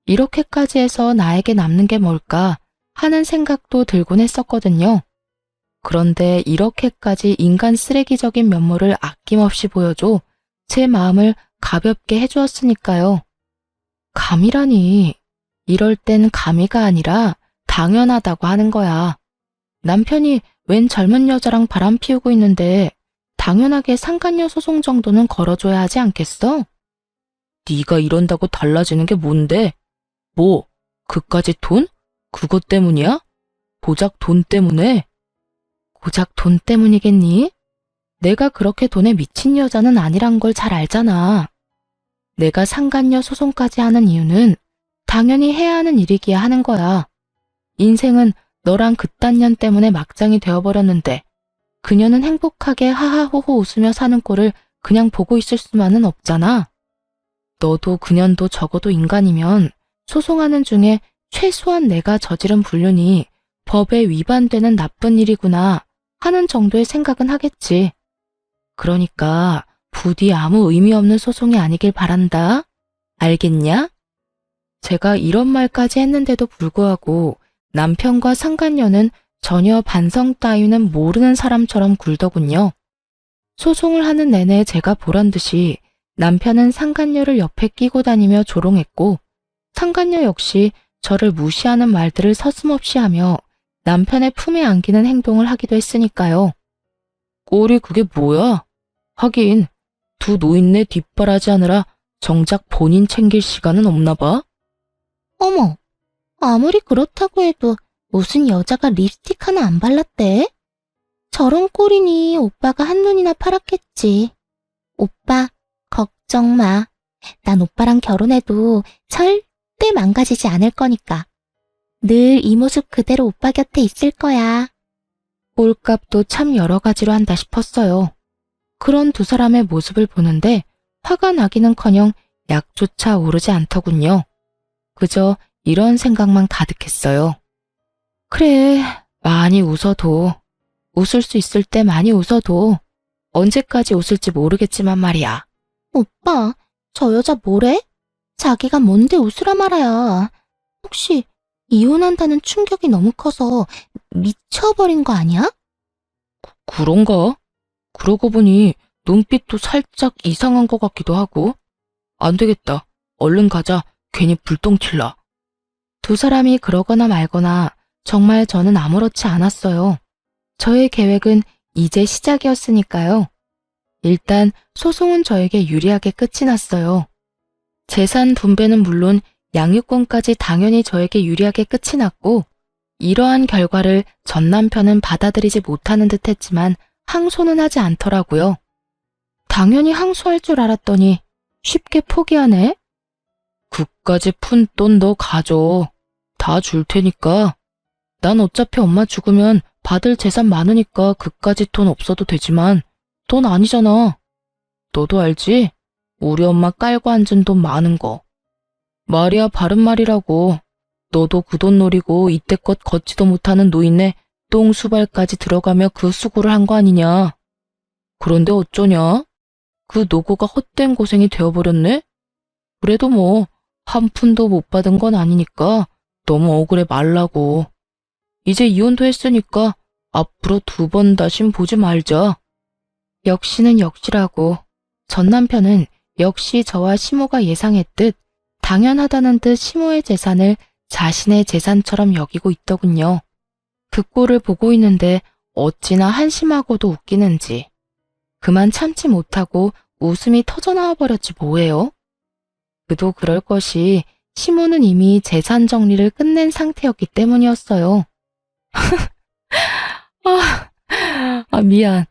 이렇게까지 해서 나에게 남는 게 뭘까 하는 생각도 들곤 했었거든요. 그런데 이렇게까지 인간 쓰레기적인 면모를 아낌없이 보여줘 제 마음을 가볍게 해주었으니까요. 감이라니. 이럴 땐 감이가 아니라 당연하다고 하는 거야. 남편이 웬 젊은 여자랑 바람 피우고 있는데 당연하게 상간녀 소송 정도는 걸어줘야 하지 않겠어? 네가 이런다고 달라지는 게 뭔데? 뭐, 그까짓 돈? 그것 때문이야? 고작 돈 때문에? 고작 돈 때문이겠니? 내가 그렇게 돈에 미친 여자는 아니란 걸 잘 알잖아. 내가 상간녀 소송까지 하는 이유는 당연히 해야 하는 일이기야 하는 거야. 인생은 너랑 그딴 년 때문에 막장이 되어버렸는데 그녀는 행복하게 하하호호 웃으며 사는 꼴을 그냥 보고 있을 수만은 없잖아. 너도 그년도 적어도 인간이면 소송하는 중에 최소한 내가 저지른 불륜이 법에 위반되는 나쁜 일이구나 하는 정도의 생각은 하겠지. 그러니까 부디 아무 의미 없는 소송이 아니길 바란다. 알겠냐? 제가 이런 말까지 했는데도 불구하고 남편과 상간녀는 전혀 반성 따위는 모르는 사람처럼 굴더군요. 소송을 하는 내내 제가 보란 듯이 남편은 상간녀를 옆에 끼고 다니며 조롱했고 상간녀 역시 저를 무시하는 말들을 서슴없이 하며 남편의 품에 안기는 행동을 하기도 했으니까요. 꼴이 그게 뭐야? 하긴 두 노인네 뒷바라지 하느라 정작 본인 챙길 시간은 없나 봐. 어머, 아무리 그렇다고 해도 무슨 여자가 립스틱 하나 안 발랐대? 저런 꼴이니 오빠가 한눈이나 팔았겠지. 오빠, 걱정 마. 난 오빠랑 결혼해도 절대 망가지지 않을 거니까. 늘 이 모습 그대로 오빠 곁에 있을 거야. 꼴값도 참 여러 가지로 한다 싶었어요. 그런 두 사람의 모습을 보는데 화가 나기는커녕 약조차 오르지 않더군요. 그저 이런 생각만 가득했어요. 그래, 많이 웃어도, 웃을 수 있을 때 많이 웃어도 언제까지 웃을지 모르겠지만 말이야. 오빠, 저 여자 뭐래? 자기가 뭔데 웃으라 말아야. 혹시 이혼한다는 충격이 너무 커서 미쳐버린 거 아니야? 그런가? 그러고 보니 눈빛도 살짝 이상한 것 같기도 하고. 안 되겠다. 얼른 가자. 괜히 불똥 튈라. 두 사람이 그러거나 말거나 정말 저는 아무렇지 않았어요. 저의 계획은 이제 시작이었으니까요. 일단 소송은 저에게 유리하게 끝이 났어요. 재산 분배는 물론 양육권까지 당연히 저에게 유리하게 끝이 났고 이러한 결과를 전 남편은 받아들이지 못하는 듯 했지만 항소는 하지 않더라고요. 당연히 항소할 줄 알았더니 쉽게 포기하네. 그까지 푼 돈 너 가져. 다 줄 테니까. 난 어차피 엄마 죽으면 받을 재산 많으니까 그까지 돈 없어도 되지만 돈 아니잖아. 너도 알지? 우리 엄마 깔고 앉은 돈 많은 거. 말이야 바른 말이라고. 너도 그 돈 노리고 이때껏 걷지도 못하는 노인네 똥수발까지 들어가며 그 수고를 한 거 아니냐. 그런데 어쩌냐? 그 노고가 헛된 고생이 되어버렸네? 그래도 뭐 한 푼도 못 받은 건 아니니까 너무 억울해 말라고. 이제 이혼도 했으니까 앞으로 두 번 다신 보지 말자. 역시는 역시라고. 전 남편은 역시 저와 시모가 예상했듯 당연하다는 듯 시모의 재산을 자신의 재산처럼 여기고 있더군요. 그 꼴을 보고 있는데 어찌나 한심하고도 웃기는지. 그만 참지 못하고 웃음이 터져나와 버렸지 뭐예요? 그도 그럴 것이 시모는 이미 재산 정리를 끝낸 상태였기 때문이었어요. 미안.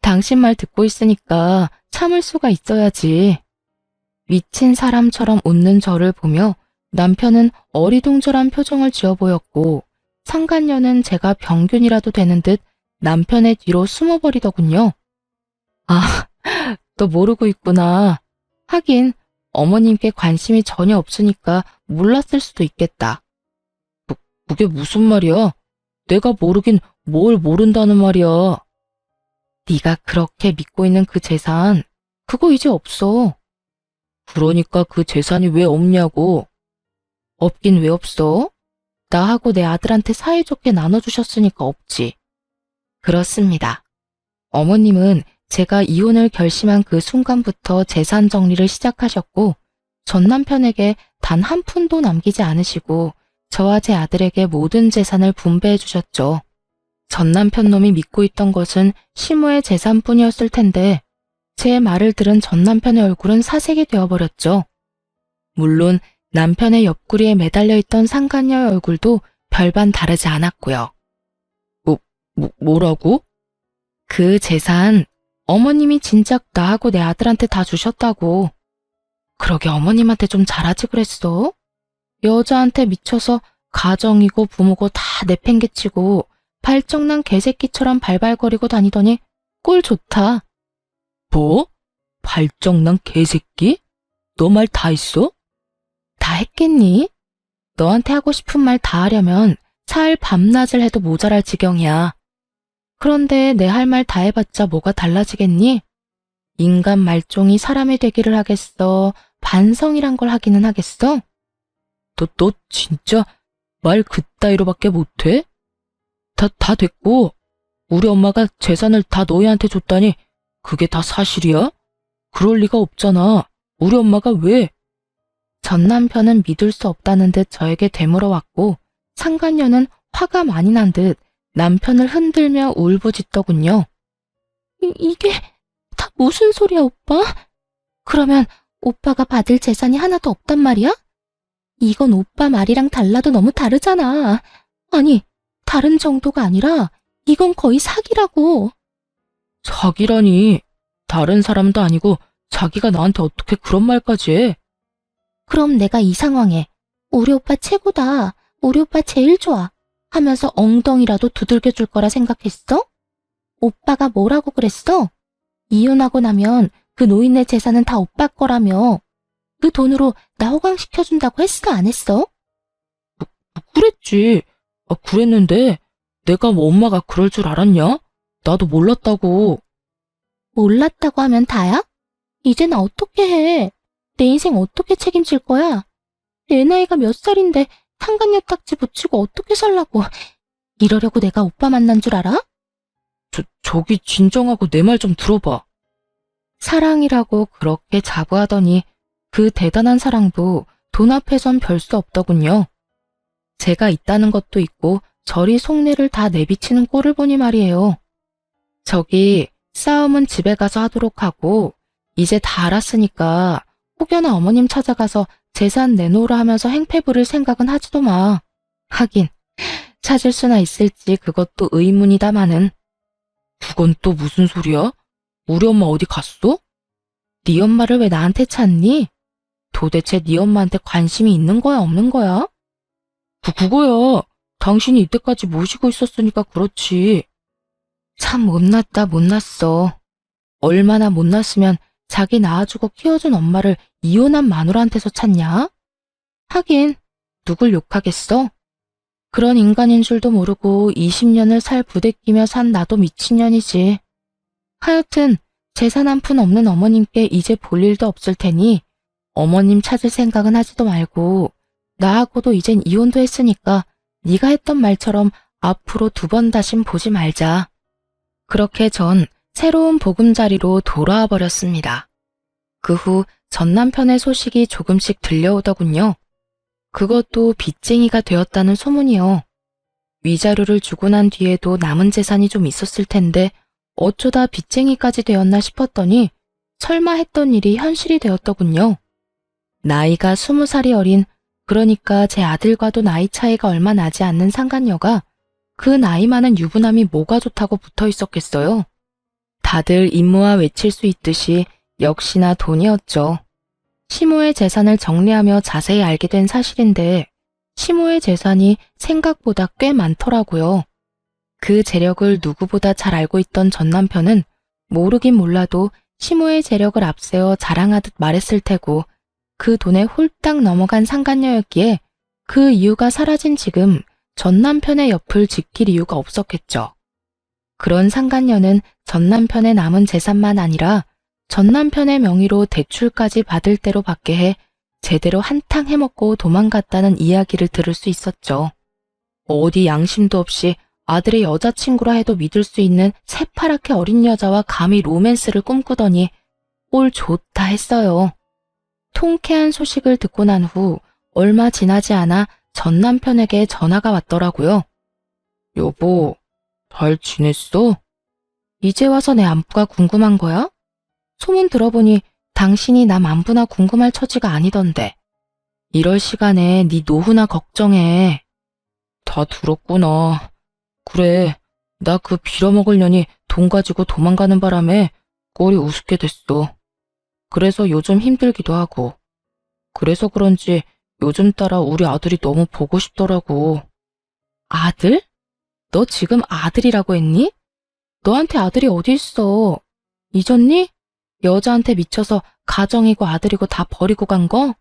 당신 말 듣고 있으니까 참을 수가 있어야지. 미친 사람처럼 웃는 저를 보며 남편은 어리둥절한 표정을 지어 보였고 상간녀는 제가 병균이라도 되는 듯 남편의 뒤로 숨어버리더군요. 너 모르고 있구나. 하긴 어머님께 관심이 전혀 없으니까 몰랐을 수도 있겠다. 그게 무슨 말이야? 내가 모르긴 뭘 모른다는 말이야. 네가 그렇게 믿고 있는 그 재산, 그거 이제 없어. 그러니까 그 재산이 왜 없냐고. 없긴 왜 없어? 나하고 내 아들한테 사이좋게 나눠주셨으니까 없지. 그렇습니다. 어머님은 제가 이혼을 결심한 그 순간부터 재산 정리를 시작하셨고 전 남편에게 단 한 푼도 남기지 않으시고 저와 제 아들에게 모든 재산을 분배해 주셨죠. 전 남편 놈이 믿고 있던 것은 시모의 재산뿐이었을 텐데 제 말을 들은 전 남편의 얼굴은 사색이 되어버렸죠. 물론 남편의 옆구리에 매달려 있던 상간녀의 얼굴도 별반 다르지 않았고요. 뭐라고? 그 재산 어머님이 진작 나하고 내 아들한테 다 주셨다고. 그러게 어머님한테 좀 잘하지 그랬어. 여자한테 미쳐서 가정이고 부모고 다 내팽개치고 발정난 개새끼처럼 발발거리고 다니더니 꼴 좋다. 뭐? 발정난 개새끼? 너 말 다 했어? 다 했겠니? 너한테 하고 싶은 말 다 하려면 사흘 밤낮을 해도 모자랄 지경이야. 그런데 내 할 말 다 해봤자 뭐가 달라지겠니? 인간 말종이 사람이 되기를 하겠어? 반성이란 걸 하기는 하겠어? 너 진짜 말 그따위로밖에 못해? 다 됐고, 우리 엄마가 재산을 다 너희한테 줬다니 그게 다 사실이야? 그럴 리가 없잖아. 우리 엄마가 왜? 전 남편은 믿을 수 없다는 듯 저에게 되물어왔고 상간녀는 화가 많이 난 듯 남편을 흔들며 울부짖더군요. 이게 다 무슨 소리야, 오빠? 그러면 오빠가 받을 재산이 하나도 없단 말이야? 이건 오빠 말이랑 달라도 너무 다르잖아. 아니, 다른 정도가 아니라 이건 거의 사기라고. 사기라니. 다른 사람도 아니고 자기가 나한테 어떻게 그런 말까지 해? 그럼 내가 이 상황에 우리 오빠 최고다, 우리 오빠 제일 좋아 하면서 엉덩이라도 두들겨 줄 거라 생각했어? 오빠가 뭐라고 그랬어? 이혼하고 나면 그 노인네 재산은 다 오빠 거라며. 그 돈으로 나 호강시켜준다고 했어, 안 했어? 그랬지. 그랬는데 내가 뭐 엄마가 그럴 줄 알았냐? 나도 몰랐다고. 몰랐다고 하면 다야? 이제 나 어떻게 해? 내 인생 어떻게 책임질 거야? 내 나이가 몇 살인데 상간녀 딱지 붙이고 어떻게 살라고. 이러려고 내가 오빠 만난 줄 알아? 저기 진정하고 내 말 좀 들어봐. 사랑이라고 그렇게 자부하더니 그 대단한 사랑도 돈 앞에선 별 수 없더군요. 제가 있다는 것도 있고 저리 속내를 다 내비치는 꼴을 보니 말이에요. 저기 싸움은 집에 가서 하도록 하고 이제 다 알았으니까 혹여나 어머님 찾아가서 재산 내놓으라 하면서 행패 부릴 생각은 하지도 마. 하긴 찾을 수나 있을지 그것도 의문이다마는. 그건 또 무슨 소리야? 우리 엄마 어디 갔어? 네 엄마를 왜 나한테 찾니? 도대체 네 엄마한테 관심이 있는 거야 없는 거야? 그거야. 당신이 이때까지 모시고 있었으니까 그렇지. 참 못났다 못났어. 얼마나 못났으면 자기 낳아주고 키워준 엄마를 이혼한 마누라한테서 찾냐? 하긴 누굴 욕하겠어? 그런 인간인 줄도 모르고 20년을 살 부대끼며 산 나도 미친년이지. 하여튼 재산 한 푼 없는 어머님께 이제 볼 일도 없을 테니 어머님 찾을 생각은 하지도 말고 나하고도 이젠 이혼도 했으니까 네가 했던 말처럼 앞으로 2번 다신 보지 말자. 그렇게 전 새로운 보금자리로 돌아와 버렸습니다. 그 후 전 남편의 소식이 조금씩 들려오더군요. 그것도 빚쟁이가 되었다는 소문이요. 위자료를 주고 난 뒤에도 남은 재산이 좀 있었을 텐데 어쩌다 빚쟁이까지 되었나 싶었더니 설마 했던 일이 현실이 되었더군요. 나이가 20살이 어린, 그러니까 제 아들과도 나이 차이가 얼마 나지 않는 상간녀가 그 나이 많은 유부남이 뭐가 좋다고 붙어 있었겠어요. 다들 임무와 외칠 수 있듯이 역시나 돈이었죠. 시모의 재산을 정리하며 자세히 알게 된 사실인데 시모의 재산이 생각보다 꽤 많더라고요. 그 재력을 누구보다 잘 알고 있던 전 남편은 모르긴 몰라도 시모의 재력을 앞세워 자랑하듯 말했을 테고 그 돈에 홀딱 넘어간 상간녀였기에 그 이유가 사라진 지금 전 남편의 옆을 지킬 이유가 없었겠죠. 그런 상간녀는 전 남편의 남은 재산만 아니라 전 남편의 명의로 대출까지 받을 대로 받게 해 제대로 한탕 해먹고 도망갔다는 이야기를 들을 수 있었죠. 어디 양심도 없이 아들의 여자친구라 해도 믿을 수 있는 새파랗게 어린 여자와 감히 로맨스를 꿈꾸더니 꼴 좋다 했어요. 통쾌한 소식을 듣고 난 후 얼마 지나지 않아 전 남편에게 전화가 왔더라고요. 여보, 잘 지냈어? 이제 와서 내 안부가 궁금한 거야? 소문 들어보니 당신이 남 안부나 궁금할 처지가 아니던데. 이럴 시간에 네 노후나 걱정해. 다 들었구나. 그래, 나 그 빌어먹을 년이 돈 가지고 도망가는 바람에 꼴이 우습게 됐어. 그래서 요즘 힘들기도 하고. 그래서 그런지 요즘 따라 우리 아들이 너무 보고 싶더라고. 아들? 너 지금 아들이라고 했니? 너한테 아들이 어디 있어? 잊었니? 여자한테 미쳐서 가정이고 아들이고 다 버리고 간 거?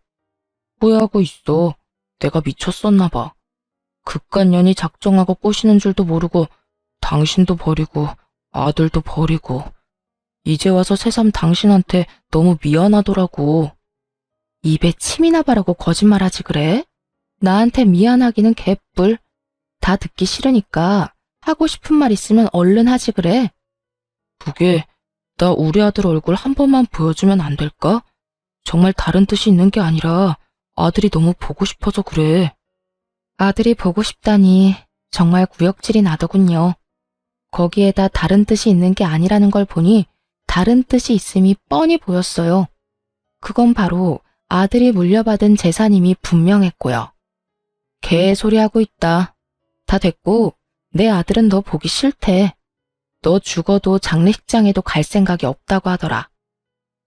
후회하고 있어. 내가 미쳤었나 봐. 그깟 년이 작정하고 꼬시는 줄도 모르고 당신도 버리고 아들도 버리고 이제 와서 새삼 당신한테 너무 미안하더라고. 입에 침이나 바라고 거짓말하지 그래? 나한테 미안하기는 개뿔. 다 듣기 싫으니까 하고 싶은 말 있으면 얼른 하지 그래. 그게 나 우리 아들 얼굴 한 번만 보여주면 안 될까? 정말 다른 뜻이 있는 게 아니라 아들이 너무 보고 싶어서 그래. 아들이 보고 싶다니 정말 구역질이 나더군요. 거기에다 다른 뜻이 있는 게 아니라는 걸 보니 다른 뜻이 있음이 뻔히 보였어요. 그건 바로 아들이 물려받은 재산임이 분명했고요. 개소리하고 있다. 다 됐고 내 아들은 너 보기 싫대. 너 죽어도 장례식장에도 갈 생각이 없다고 하더라.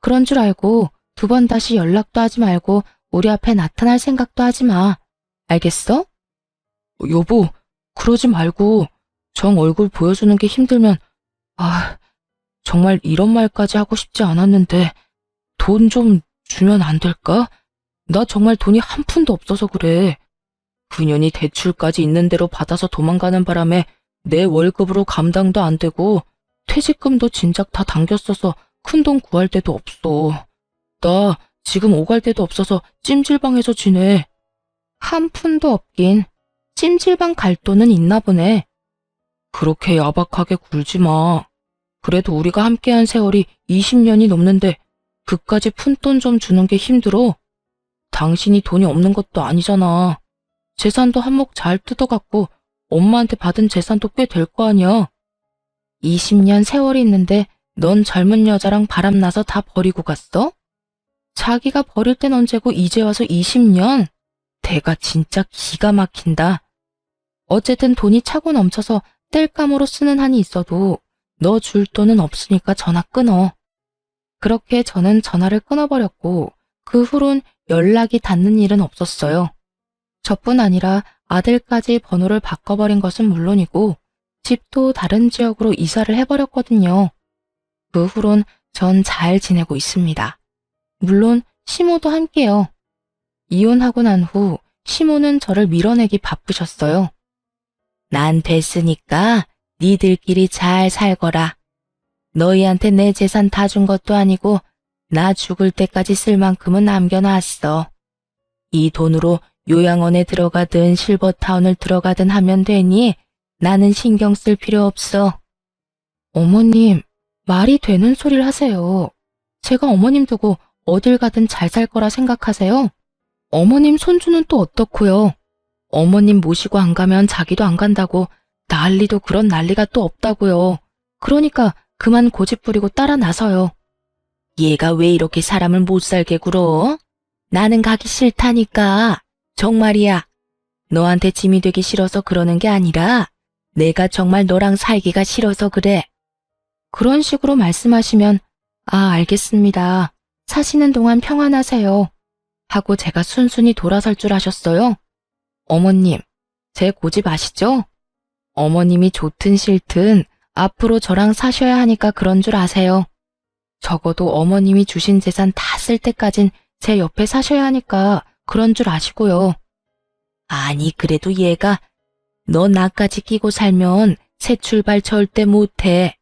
그런 줄 알고 두 번 다시 연락도 하지 말고 우리 앞에 나타날 생각도 하지 마. 알겠어? 여보, 그러지 말고 정 얼굴 보여주는 게 힘들면 정말 이런 말까지 하고 싶지 않았는데 돈 좀 주면 안 될까? 나 정말 돈이 한 푼도 없어서 그래. 그년이 대출까지 있는 대로 받아서 도망가는 바람에 내 월급으로 감당도 안 되고 퇴직금도 진작 다 당겼어서 큰돈 구할 데도 없어. 나 지금 오갈 데도 없어서 찜질방에서 지내. 한 푼도 없긴 찜질방 갈 돈은 있나 보네. 그렇게 야박하게 굴지 마. 그래도 우리가 함께한 세월이 20년이 넘는데 그까지 푼돈 좀 주는 게 힘들어. 당신이 돈이 없는 것도 아니잖아. 재산도 한몫 잘 뜯어갖고 엄마한테 받은 재산도 꽤 될 거 아니야. 20년 세월이 있는데 넌 젊은 여자랑 바람나서 다 버리고 갔어? 자기가 버릴 땐 언제고 이제 와서 20년? 대가 진짜 기가 막힌다. 어쨌든 돈이 차고 넘쳐서 뗄감으로 쓰는 한이 있어도 너 줄 돈은 없으니까 전화 끊어. 그렇게 저는 전화를 끊어버렸고 그 후론 연락이 닿는 일은 없었어요. 저뿐 아니라 아들까지 번호를 바꿔버린 것은 물론이고 집도 다른 지역으로 이사를 해버렸거든요. 그 후론 전 잘 지내고 있습니다. 물론 시모도 함께요. 이혼하고 난 후 시모는 저를 밀어내기 바쁘셨어요. 난 됐으니까 니들끼리 잘 살거라. 너희한테 내 재산 다 준 것도 아니고 나 죽을 때까지 쓸 만큼은 남겨놨어. 이 돈으로 요양원에 들어가든 실버타운을 들어가든 하면 되니 나는 신경 쓸 필요 없어. 어머님, 말이 되는 소리를 하세요. 제가 어머님 두고 어딜 가든 잘 살 거라 생각하세요? 어머님 손주는 또 어떻고요? 어머님 모시고 안 가면 자기도 안 간다고 난리도 그런 난리가 또 없다고요. 그러니까 그만 고집 부리고 따라 나서요. 얘가 왜 이렇게 사람을 못 살게 굴어? 나는 가기 싫다니까. 정말이야. 너한테 짐이 되기 싫어서 그러는 게 아니라 내가 정말 너랑 살기가 싫어서 그래. 그런 식으로 말씀하시면 알겠습니다. 사시는 동안 평안하세요. 하고 제가 순순히 돌아설 줄 아셨어요? 어머님, 제 고집 아시죠? 어머님이 좋든 싫든 앞으로 저랑 사셔야 하니까 그런 줄 아세요. 적어도 어머님이 주신 재산 다 쓸 때까진 제 옆에 사셔야 하니까 그런 줄 아시고요. 아니 그래도 얘가 너 나까지 끼고 살면 새 출발 절대 못해.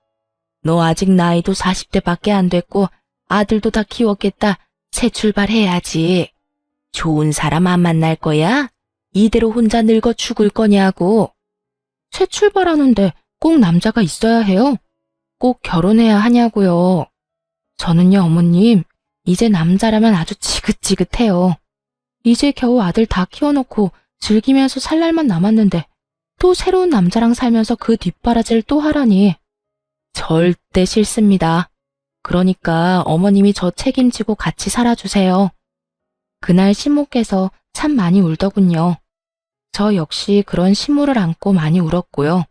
너 아직 나이도 40대밖에 안 됐고 아들도 다 키웠겠다. 새 출발해야지. 좋은 사람 안 만날 거야? 이대로 혼자 늙어 죽을 거냐고. 새 출발하는데 꼭 남자가 있어야 해요? 꼭 결혼해야 하냐고요. 저는요 어머님, 이제 남자라면 아주 지긋지긋해요. 이제 겨우 아들 다 키워놓고 즐기면서 살 날만 남았는데 또 새로운 남자랑 살면서 그 뒷바라지를 또 하라니. 절대 싫습니다. 그러니까 어머님이 저 책임지고 같이 살아주세요. 그날 시모께서 참 많이 울더군요. 저 역시 그런 시모를 안고 많이 울었고요.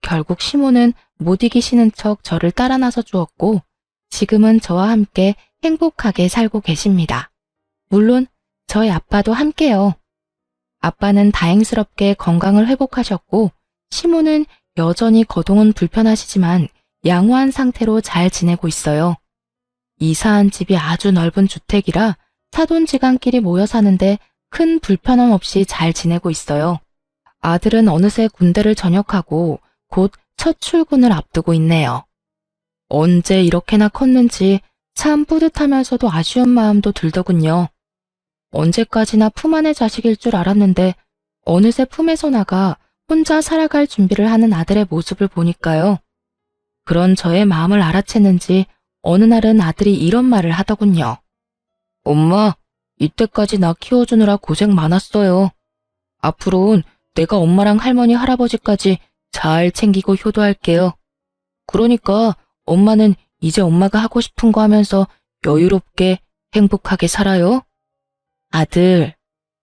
결국 시모는 못 이기시는 척 저를 따라 나서 주었고, 지금은 저와 함께 행복하게 살고 계십니다. 물론 저희 아빠도 함께요. 아빠는 다행스럽게 건강을 회복하셨고, 시모는 여전히 거동은 불편하시지만 양호한 상태로 잘 지내고 있어요. 이사한 집이 아주 넓은 주택이라 사돈지간끼리 모여 사는데 큰 불편함 없이 잘 지내고 있어요. 아들은 어느새 군대를 전역하고 곧 첫 출근을 앞두고 있네요. 언제 이렇게나 컸는지 참 뿌듯하면서도 아쉬운 마음도 들더군요. 언제까지나 품 안의 자식일 줄 알았는데 어느새 품에서 나가 혼자 살아갈 준비를 하는 아들의 모습을 보니까요. 그런 저의 마음을 알아챘는지 어느 날은 아들이 이런 말을 하더군요. 엄마, 이때까지 나 키워주느라 고생 많았어요. 앞으로는 내가 엄마랑 할머니, 할아버지까지 잘 챙기고 효도할게요. 그러니까 엄마는 이제 엄마가 하고 싶은 거 하면서 여유롭게 행복하게 살아요. 아들,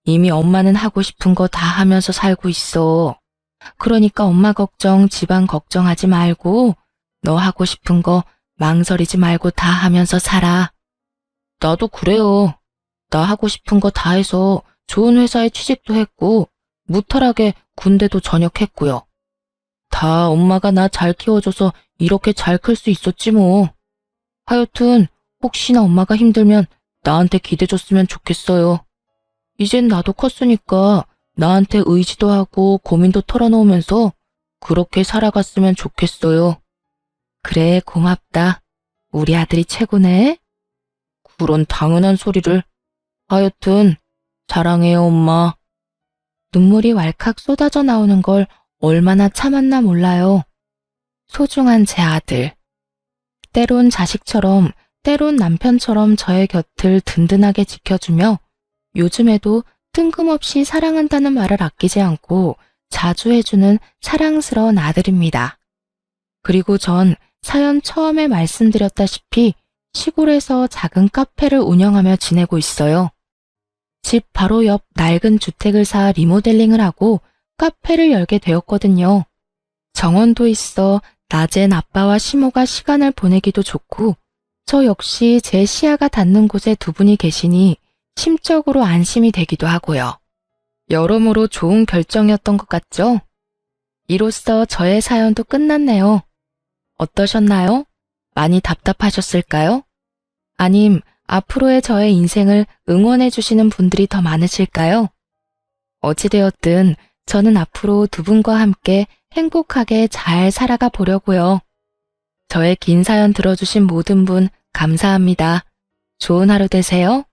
이미 엄마는 하고 싶은 거 다 하면서 살고 있어. 그러니까 엄마 걱정, 집안 걱정하지 말고 너 하고 싶은 거 망설이지 말고 다 하면서 살아. 나도 그래요. 나 하고 싶은 거 다 해서 좋은 회사에 취직도 했고 무탈하게 군대도 전역했고요. 다 엄마가 나 잘 키워줘서 이렇게 잘 클 수 있었지 뭐. 하여튼 혹시나 엄마가 힘들면 나한테 기대줬으면 좋겠어요. 이젠 나도 컸으니까 나한테 의지도 하고 고민도 털어놓으면서 그렇게 살아갔으면 좋겠어요. 그래, 고맙다. 우리 아들이 최고네. 그런 당연한 소리를. 하여튼 사랑해요, 엄마. 눈물이 왈칵 쏟아져 나오는 걸 얼마나 참았나 몰라요. 소중한 제 아들. 때론 자식처럼, 때론 남편처럼 저의 곁을 든든하게 지켜주며 요즘에도 뜬금없이 사랑한다는 말을 아끼지 않고 자주 해주는 사랑스러운 아들입니다. 그리고 전 사연 처음에 말씀드렸다시피 시골에서 작은 카페를 운영하며 지내고 있어요. 집 바로 옆 낡은 주택을 사 리모델링을 하고 카페를 열게 되었거든요. 정원도 있어 낮엔 아빠와 시모가 시간을 보내기도 좋고 저 역시 제 시야가 닿는 곳에 두 분이 계시니 심적으로 안심이 되기도 하고요. 여러모로 좋은 결정이었던 것 같죠? 이로써 저의 사연도 끝났네요. 어떠셨나요? 많이 답답하셨을까요? 아님 앞으로의 저의 인생을 응원해 주시는 분들이 더 많으실까요? 어찌되었든 저는 앞으로 두 분과 함께 행복하게 잘 살아가 보려고요. 저의 긴 사연 들어주신 모든 분 감사합니다. 좋은 하루 되세요.